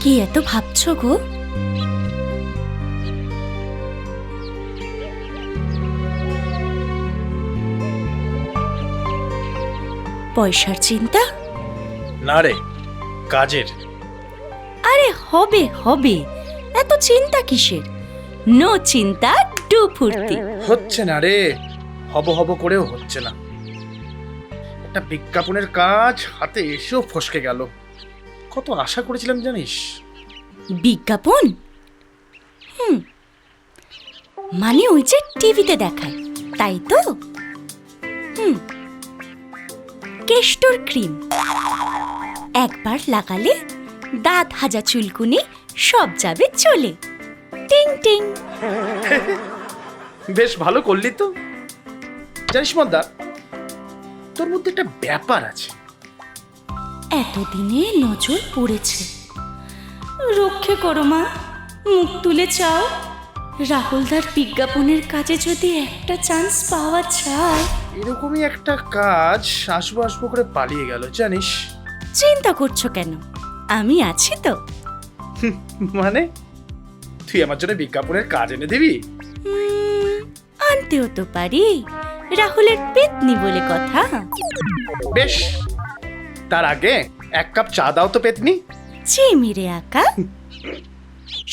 কি এত ভাবছো গো? পয়সার চিন্তা? না রে, কাজের। আরে হবে হবে, এত চিন্তা কিসের? নো চিন্তা ডু ফুর্তি। হচ্ছে না রে, হব হব করেও হচ্ছে না। একটা বিজ্ঞাপনের কাজ হাতে এসেও ফসকে গেল। কত আশা করেছিলাম জানিস? বিজ্ঞাপন? মানে ওই যে টিভিতে দেখায়, তাই তো? কেষ্টর ক্রিম একবার লাগালে দাঁত হাজা চুলকুনি সব যাবে চলে। টিং টিং। বেশ ভালো করলি তো। জানিস মন্দা, তোর মধ্যে একটা ব্যাপার আছে। এতদিনে নজর পড়েছে। রক্ষে করো মা, মুখ তুলে চাও। রাহুলদার বিজ্ঞাপনের কাজে যদি একটা চান্স পাওয়া যায়। এরকমই একটা কাজ আসবো আসবো করে পালিয়ে গেল জানিস। চিন্তা করছো কেন? আমি আছি তো। মানে তুই আমার জন্য বিজ্ঞাপনের কাজ এনে দিবি? আনতেও তো পারি, রাহুলের পেতনি বলে কথা। বেশ, তার আগে এক কাপ চা দাও তো পেতনি। চিমিরে আঁকা।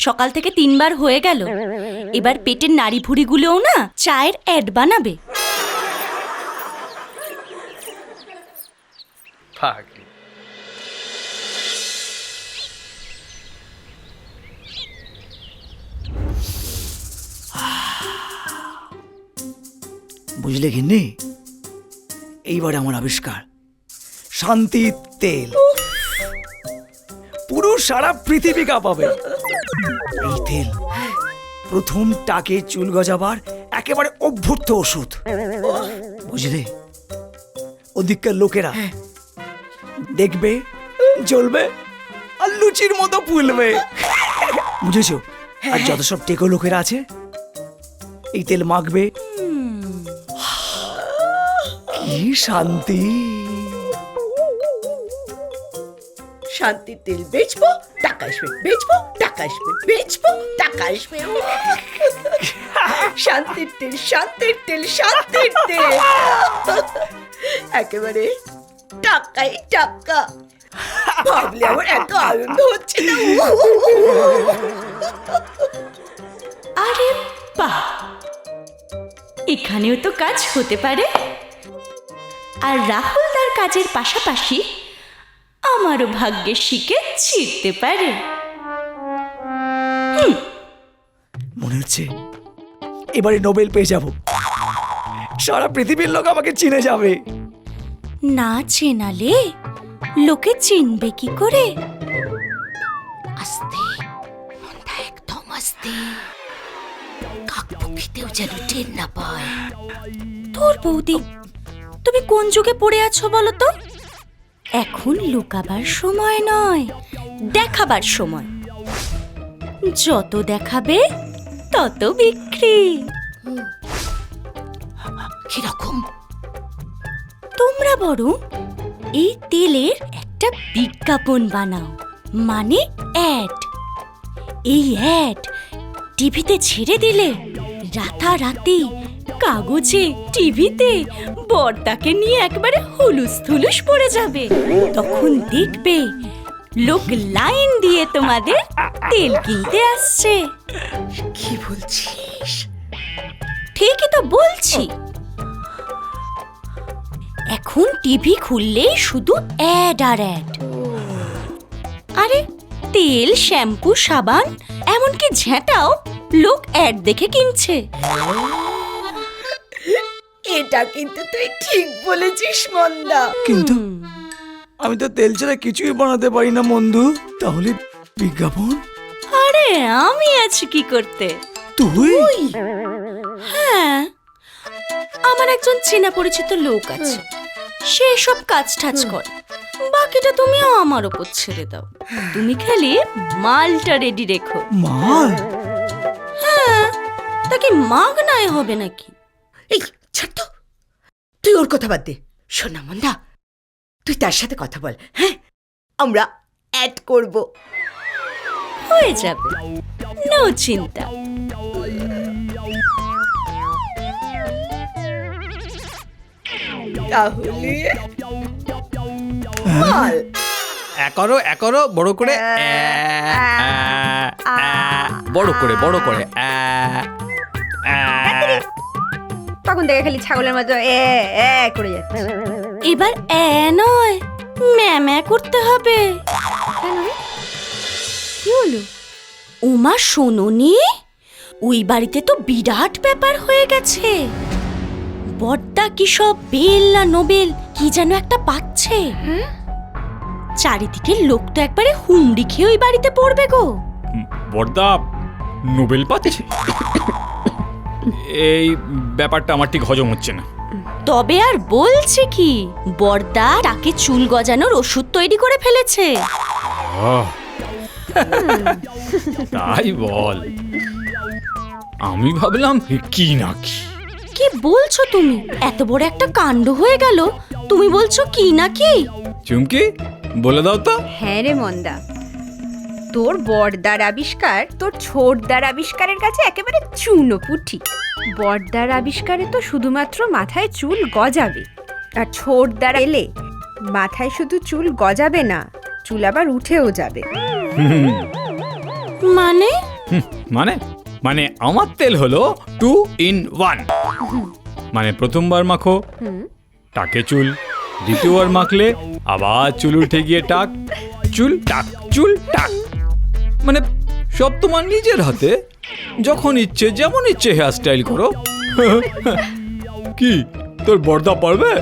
সকাল থেকে 3 বার হয়ে গেল, এবার পেটের নাড়ি ভুড়িগুলোও না চায়ের অ্যাড বানাবে। পাগলি। বুঝলে গিন্নি, এইবারে আমার আবিষ্কার শান্তির তেল। পুরো সারা পৃথিবী কাঁপাবে এই তেল। প্রথম টাকে চুল গজাবার একেবারে অভ্যর্থ ওষুধ। বুঝলে, ওদিককার লোকেরা দেখবে, জ্বলবে আর লুচির মতো ফুলবে। বুঝেছো? আর যত সব টেকো লোকেরা আছে এই তেল মাখবে। কি শান্তি! শান্তির তেল বেচবো, টাকা আসবে, বেচবো, টাকা আসবে, বেচবো, টাকা আসবে। শান্তির তেল, শান্তির তেল, শান্তির তেল। একেবারে টাকাই টাকা। ভাবলে আমার এত আনন্দ হচ্ছে না। আরে বাহ, এখানেও তো কাজ হতে পারে। আর রাহুল তার কাজের পাশাপাশি আমারও ভাগ্যের শিকে ছিঁড়তে পারে। মনে হচ্ছে এবারে নোবেল পেয়ে যাব। সারা পৃথিবীর লোক আমাকে চিনে যাবে। না চেনালে লোকে চিনবে কি করে? আস্তে, মনটা একদম আস্তে, কাকপক্ষীতেও যেন টের না পায়। তোর বৌদি, তুমি কোন যুগে পড়ে আছো বলো তো? এখন লুকাবার সময় নয়, দেখাবার সময়। যত দেখাবে তত বিক্রি। কিরকম? তোমরা বরং এই তেলের একটা বিজ্ঞাপন বানাও, মানে অ্যাড। এই অ্যাড টিভিতে ছেড়ে দিলে রাতারাতি কাগজে, টিভিতে বর্তাকে নিয়ে একবারে হুলুস থুলুস পড়ে যাবে। তখন দেখবে লোক লাইন দিয়ে তোমাদের তেল কিনতে আসছে। কি বলছিস? ঠিকই তো বলছি। এখন টিভি খুললেই শুধু অ্যাড আর অ্যাড। আরে তেল, শ্যাম্পু, সাবান, এমনকি ঝেঁটাও লোক অ্যাড দেখে কিনছে। এটা কিন্তু তুই ঠিক বলেছিস মন্দা। কিন্তু আমি তো তেল ছাড়া কিছুই বানাতে পারি না বন্ধু। তাহলে বিজ্ঞাপন? আরে আমি আছি কি করতে। তুই? হ্যাঁ, আমার একজন চেনা পরিচিত লোক আছে, সে সব কাজ টাজ করে। বাকিটা তুমি আমার ওপর ছেড়ে দাও। তুমি খালি মালটা রেডি রেখো। মাল? হ্যাঁ, তাকে মাগনায় হবে নাকি? এই ছাড় তো, তুই ওর কথা বাদ দে। শোনা মন্দা, তুই তার সাথে কথা বল। হ্যাঁ, আমরা অ্যাড করব। হয়ে যাবে, নো চিন্তা। তাহলে বল। একরো বড় করে বড় করে তখন থেকে খালি ছাগলের মতো এ এ করে যাচ্ছে। এবার নয়, ম্যামা করতে হবে। কেন রে? কি হলো? ওমা শোনোনি, ওই বাড়িতে তো বিরাট ব্যাপার হয়ে গেছে। বড়দা কি সব বেল না নোবেল কি যেন একটা পাচ্ছে। চারিদিকে লোক তো একবারে হুমড়ি খেয়ে ওই বাড়িতে পড়বে গো। বড়দা নোবেল পাচ্ছে? এই ব্যাপারটা আমার ঠিক হজম হচ্ছে না। তবে আর বলছে কি, বড়দা তাকে চুল গজানোর ওষুধ তৈরি করে ফেলেছে। তাই বল, আমি ভাবলাম কি না কি। কি বলছো তুমি? এত বড় একটা কাণ্ড হয়ে গেল, তুমি বলছো কি না কি? চুমকি বলে দাও তো। হ্যাঁ রে মন্দা, তোর বড়দার আবিষ্কার তোর ছোটদার আবিষ্কারের কাছে একেবারে চুনোপুটি। বড়দার আবিষ্কারে তো শুধুমাত্র মাথায় চুল গজাবে, আর ছোটদার এলে মাথায় শুধু চুল গজাবে না, চুল আবার উঠেও যাবে। মানে মানে মানে আমার তেল হলো 2 in 1। মানে প্রথমবার মাখো টাকে চুল, দ্বিতীয়বার মাখলে আবার চুল উঠে গিয়ে টাক, চুল টাক, চুল টাক। মানে সব তোমার নিজের হাতে, যখন ইচ্ছে যেমন ইচ্ছে হেয়ার স্টাইল করো। কি তোর বড়দা পারবে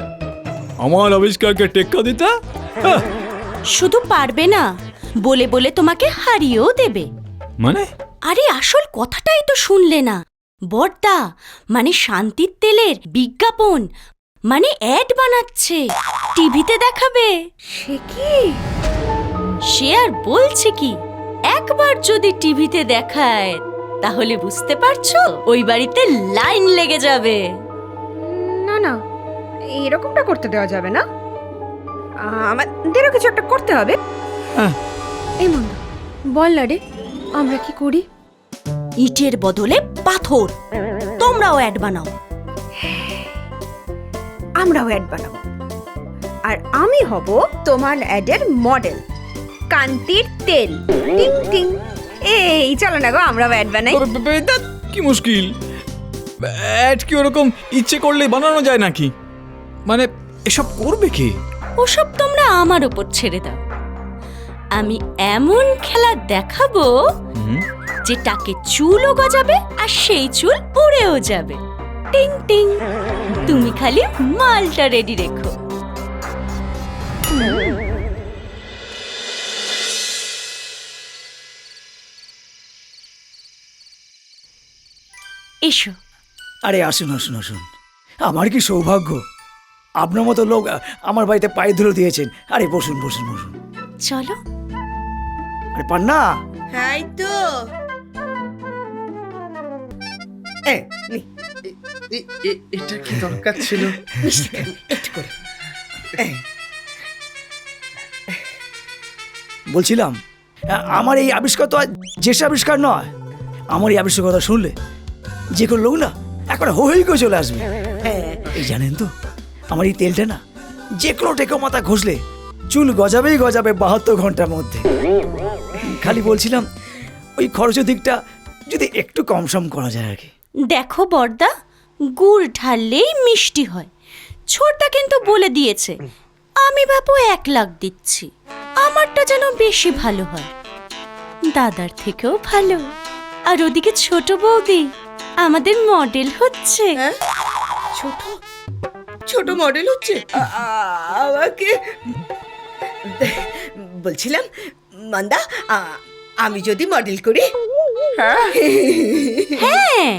আমার আবিষ্কারকে টেক্কা দিতে? শুধু পারবে না, বলে বলে তোমাকে হারিয়েও দেবে। মানে আরে আসল কথাটাই তো শুনলে না। বড়দা মানে শান্তির তেলের বিজ্ঞাপন, মানে অ্যাড বানাচ্ছে, টিভিতে দেখাবে। সে কি? সে আর বলছে কি, একবার যদি টিভিতে দেখায় তাহলে বুঝতে পারছো ওই বাড়িতে লাইন লেগে যাবে। না না, এরকমটা করতে দেওয়া যাবে না, আমাদেরও কিছু একটা করতে হবে। হ্যাঁ। এই মন্দা বল না রে, আমরা কি করি? ইটের বদলে পাথর, তোমরাও অ্যাড বানাও। আমরাও অ্যাড বানাবো, আর আমি হব তোমার অ্যাডের মডেল, কান্তির তেল। টিং টিং। এই চলো না গো, আমরাও অ্যাড বানাই। কি মুশকিল, অ্যাড কি ওরকম ইচ্ছে করলে বানানো যায় নাকি? মানে এসব করবে কি? ওসব তোমরা আমার উপর ছেড়ে দাও। আমি এমন খেলা দেখাবো যে টাকে চুলও গজাবে আর সেই চুল উড়েও যাবে। টিং টিং। তুমি খালি মালটা রেডি রেখো। এসো। আরে আসুন আসুন আসুন, আমার কি সৌভাগ্য, আপনার মতো লোক আমার বাড়িতে পায়ে ধুলো দিয়েছেন। আরে বসুন বসুন বসুন। চলো। আরে পান্না, হাই তো এ, নি, এটা কি দরকার ছিল? মিষ্টি খাবি, একটু করে। বলছিলাম আমার এই আবিষ্কার তো আর যে সে আবিষ্কার নয়। আমার এই আবিষ্কার কথা শুনলে যে কোনো লোক না একবার হই করে চলে আসবে। এই জানেন তো, আমার এই তেলটা না যে কোনো টেকো মাথা ঘষলে চুল গজাবেই গজাবে 72 ঘন্টার মধ্যে। খালি বলছিলাম ওই খরচের দিকটা যদি একটু কম সম করা যায় আর কি। দেখো বড়দা, গুড় ঢাললেই মিষ্টি হয়। ছোটদা কিন্তু বলে দিয়েছে, আমি বাবু 1 লাখ দিচ্ছি, আমারটা যেন বেশি ভালো হয়, দাদার থেকেও ভালো। আর ওদিকে ছোট বৌদি আমাদের মডেল হচ্ছে। ছোট ছোট মডেল হচ্ছে। আমাকে বলছিলাম মন্দা, আমি যদি মডেল করি। হ্যাঁ,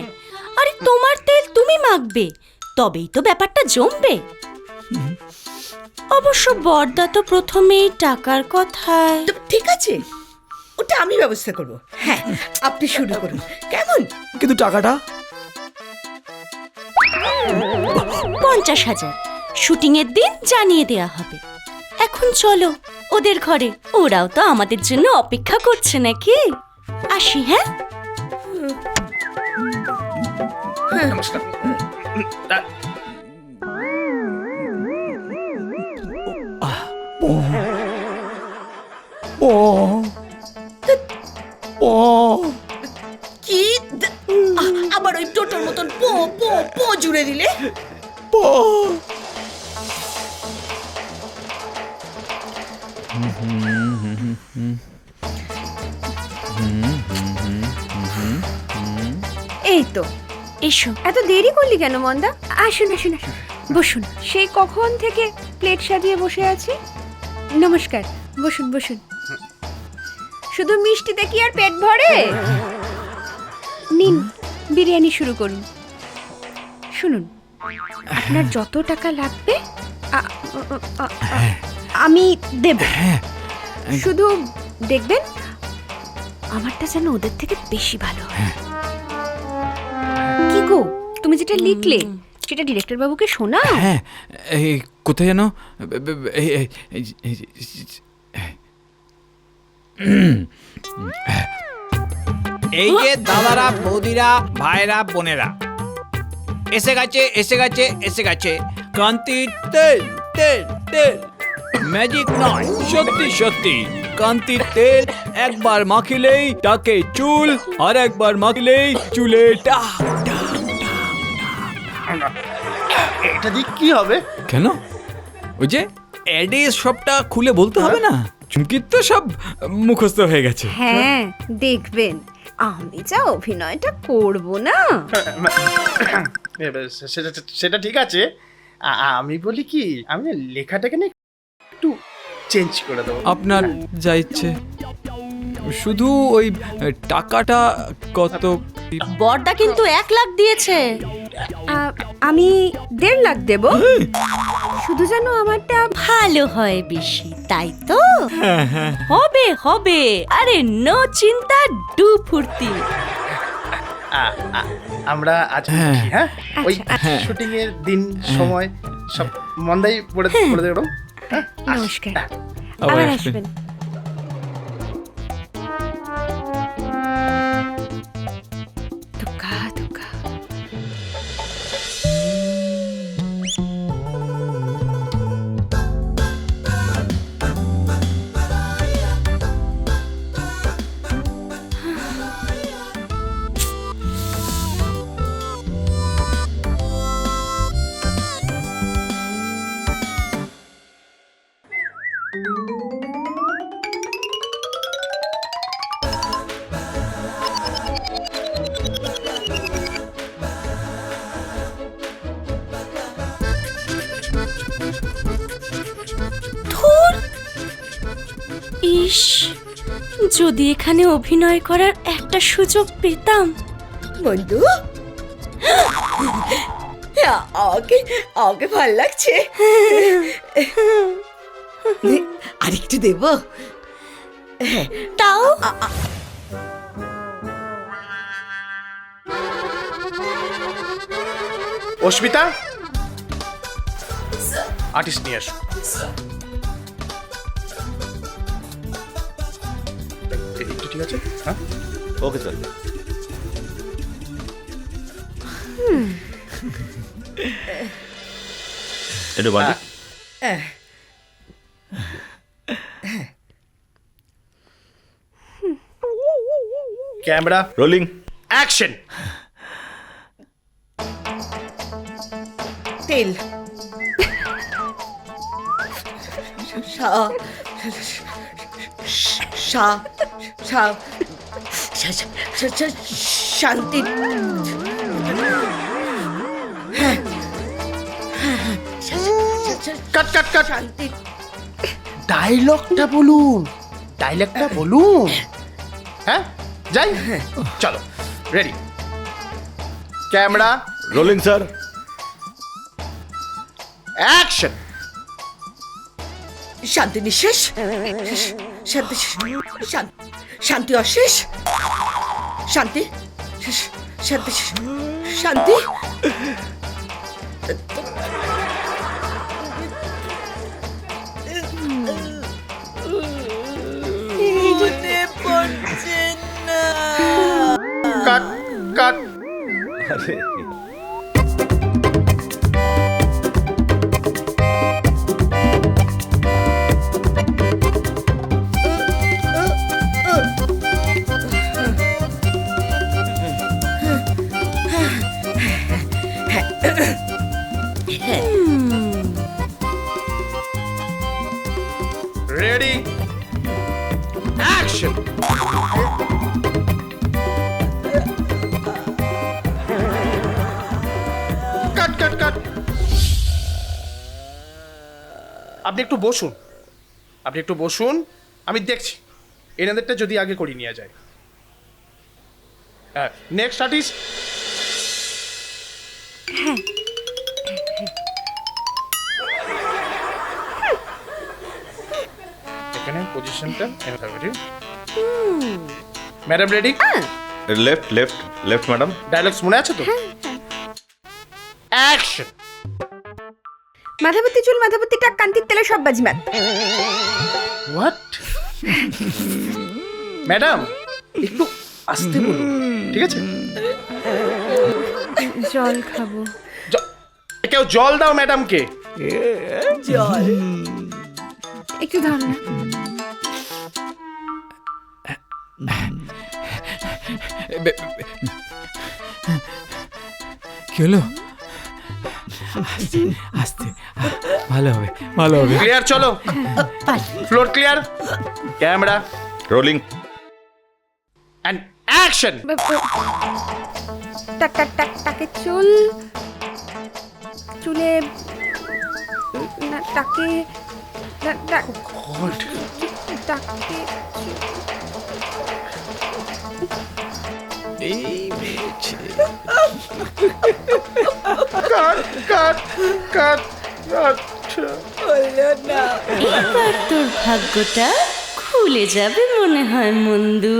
আরে তোমার তেল তুমি মাখবে, তবেই তো ব্যাপারটা জমবে। অবশ্য বড়দা তো প্রথমেই টাকার কথায়। তো ঠিক আছে, ওটা আমি ব্যবস্থা করব। হ্যাঁ, আপনি শুরু করুন, কেমন? কিন্তু টাকাটা 50,000 শুটিং এর দিন জানিয়ে দেয়া হবে। এখন চলো ওদের ঘরে, ওরাও তো আমাদের জন্য অপেক্ষা করছে নাকি। আসি, হ্যাঁ? নমস্কার। ও ও কি আবার ওই টোটোর মতন পো পো পো জুড়ে দিলে? ও এই তো, এসো। এত দেরি করলি কেন মন্দা? আসুন আসুন আসুন, বসুন। সেই কখন থেকে প্লেট সাজিয়ে বসে আছি। নমস্কার, বসুন বসুন। শুধু মিষ্টিতে কি আর পেট ভরে? নিন, বিরিয়ানি শুরু করুন। শুনুন, আপনার যত টাকা লাগবে আমি দেব। শুধু দেখবেন আমারটা যেন ওদের থেকে বেশি ভালো হয়। কি গো, তুমি যেটা লিখলে সেটা ডিরেক্টর বাবুকে শোনাও। হ্যাঁ, এই কোথায় যেন এই যে দাদারা, বৌদিরা, ভাইরা, বোনেরা, এসে গেছে এসে গেছে এসে গেছে কান্তির তেল তেল তেল। ম্যাজিক নয়, সত্যি সত্যি কান্তির তেল। একবার মাখিলেই টাকে চুল, আর একবার মাখিলেই চুলে টাক টাক। এটা দিয়ে কি হবে? কেন? ওই যে অ্যাডে সবটা খুলে বলতে হবে না? চুমকির তো সব মুখস্থ হয়ে গেছে। হ্যাঁ, দেখবেন আমি যা অভিনয়টা করব না। সেটা সেটা ঠিক আছে। আমি বলি কি, আমি লেখাটাকে না একটু চেঞ্জ করে দেবো। আপনার যা ইচ্ছে, শুধু ওই টাকাটা কত? বড়দা কিন্তু 1 লাখ দিয়েছে। আমি 1.5 লাখ দেব, শুধু যেন আমারটা ভালো হয় বেশি, তাই তো? হবে হবে, আরে নো চিন্তা, ডু ফুর্তি। আমরা আজ হ্যাঁ। আসি, হ্যাঁ? ওই হ্যাঁ। শুটিং এর দিন সময় সব মন্দাই পড়ে দেবো। হ্যাঁ, নমস্কার, আবার আবার আসবেন। আসবেন। দুঃখা দুঃখা। ধুর! ইস, যদি এখানে অভিনয় করার একটা সুযোগ পেতাম। বন্ধু, আমাকে আমাকে ভাল লাগছে। আরেকটু দেব? তাও অস্মিতা, আর্টিস্ট নিয়ে আসো। এদিকটা ঠিক আছে? হ্যাঁ, ওকে স্যার। একটু বাড়ি। Camera rolling. অ্যাকশন। তেল শান্তি। কাট কাট কাট। শান্তি। ডায়লগটা বলুন, ডায়লগটা বলুন। হ্যাঁ, যাই। চলো, ready. Camera rolling sir. Action. শান্তি নিঃশেষ, শান্তি শান্তি অশেষ, শান্তি শান্তি শান্তি। মনে পড়ছে না। অ্যাকশন। কাট কাট কাট। আপনি একটু বসুন, আপনি একটু বসুন, আমি দেখছি এনাদেরটা যদি আগে করিয়ে নিয়ে যায়। হ্যাঁ, নেক্সট আর্টিস্ট। এখানে পজিশনটা madam ready? Left left left madam. Dialogues মনে আছে তো? অ্যাকশন। মাথাপতি চুল, মাথাপতি টাক, কান্তির তেলে সব বাজিমাত। হোয়াট? ম্যাডাম একটু আস্তে বলুন, ঠিক আছে? জল খাবো। কেউ জল দাও ম্যাডামকে। জল। একটু ধর না। কি হলো? আস্তে, ভালো হবে, ভালো হবে। ক্লিয়ার, চলো floor clear, camera rolling. And action. টাক টাক টাক টাকে চুল, চুলে না টাকে টাকে কাট কাট কাট। আচ্ছা, হলো না। এবার তোর ভাগ্যটা খুলে যাবে মনে হয় মন্দু।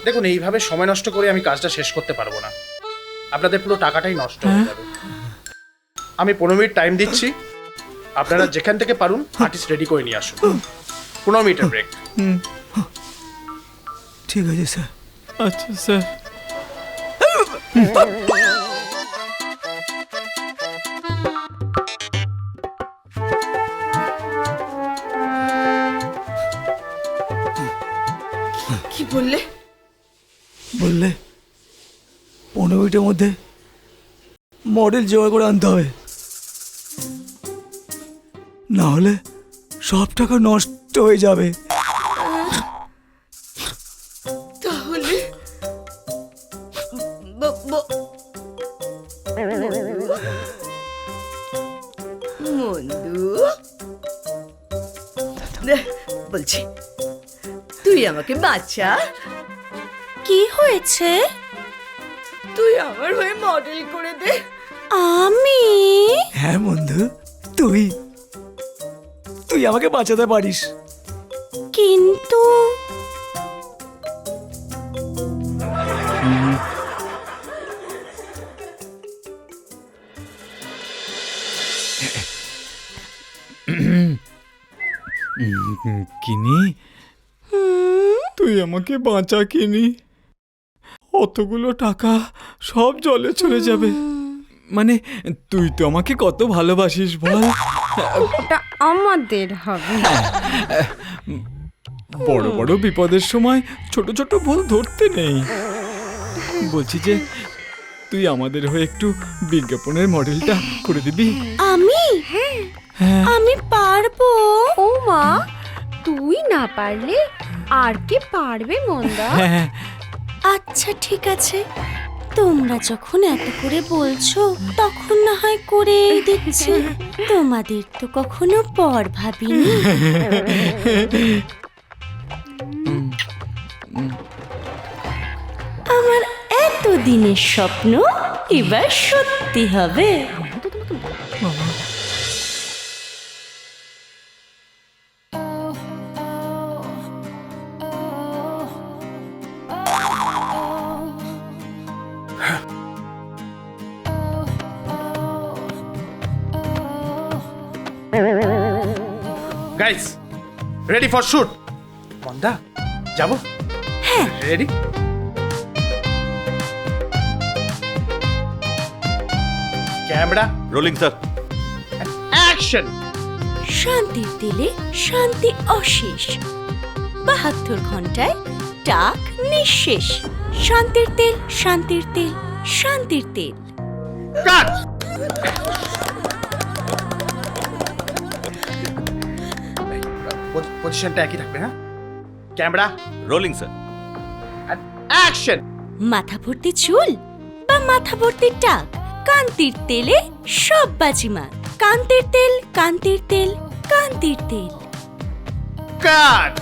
দেখুন এইভাবে সময় নষ্ট করে আমি কাজটা শেষ করতে পারবো না, আপনাদের পুরো টাকাটাই নষ্ট হয়ে যাবে। আমি 15 মিনিট টাইম দিচ্ছি, আপনারা যেখান থেকে পারুন আর্টিস্ট রেডি করে নিয়ে আসুন। 15 মিনিটের ব্রেক। ঠিক আছে স্যার। আচ্ছা স্যার। কি বললে? বললে 15 মিনিটের মধ্যে মডেল জোগাড় করে আনতে হবে, না হলে সব টাকা নষ্ট হয়ে যাবে। তাহলে মন্দু, বলছি তুই আমাকে বাঁচা। কি হয়েছে? তুই আমার হয়ে মডেল করে দে। আমি? হ্যাঁ বন্ধু, তুই তুই আমাকে বাঁচাতে পারিস। কিন্তু কিনি, তুই আমাকে বাঁচা কিনি। অতগুলো টাকা সব জলে চলে যাবে। মানে তুই তো আমাকে কত ভালোবাসিস বল। ওটা আমাদের হবে। বড় বড় বিপদের সময় ছোট ছোট ভুল ধরতে নেই। বলছি যে তুই আমাদের হয়ে একটু বিজ্ঞাপনের মডেলটা করে দিবি? আমি? আমি পারবো। ও মা, তুই না পারলে আর কে পারবে মন্দা? হ্যাঁ, আচ্ছা ঠিক আছে, তোমরা যখন এত করে বলছো তখন না হয় করে দিচ্ছি। তোমাদের তো কখনো পর ভাবিনি। আমার এত দিনের স্বপ্ন এবার সত্যি হবে। Guys ready for shoot. মন্দা যাবো? হ্যাঁ ready. Camera rolling sir. Action. শান্তির তেলে শান্তি অশেষ, 72 ঘন্টায় টাক নিঃশেষ। শান্তির তেল, শান্তির তেল, শান্তির তেল। কাট। পজিশনটা একই থাকবে, হ্যাঁ? Camera rolling sir. অ্যাকশন। মাথা ভর্তি চুল বা মাথা ভর্তি টাক, কান্তির তেলে সব বাজিমাত। কান্তির তেল, কান্তির তেল, কান্তির তেল। কাট।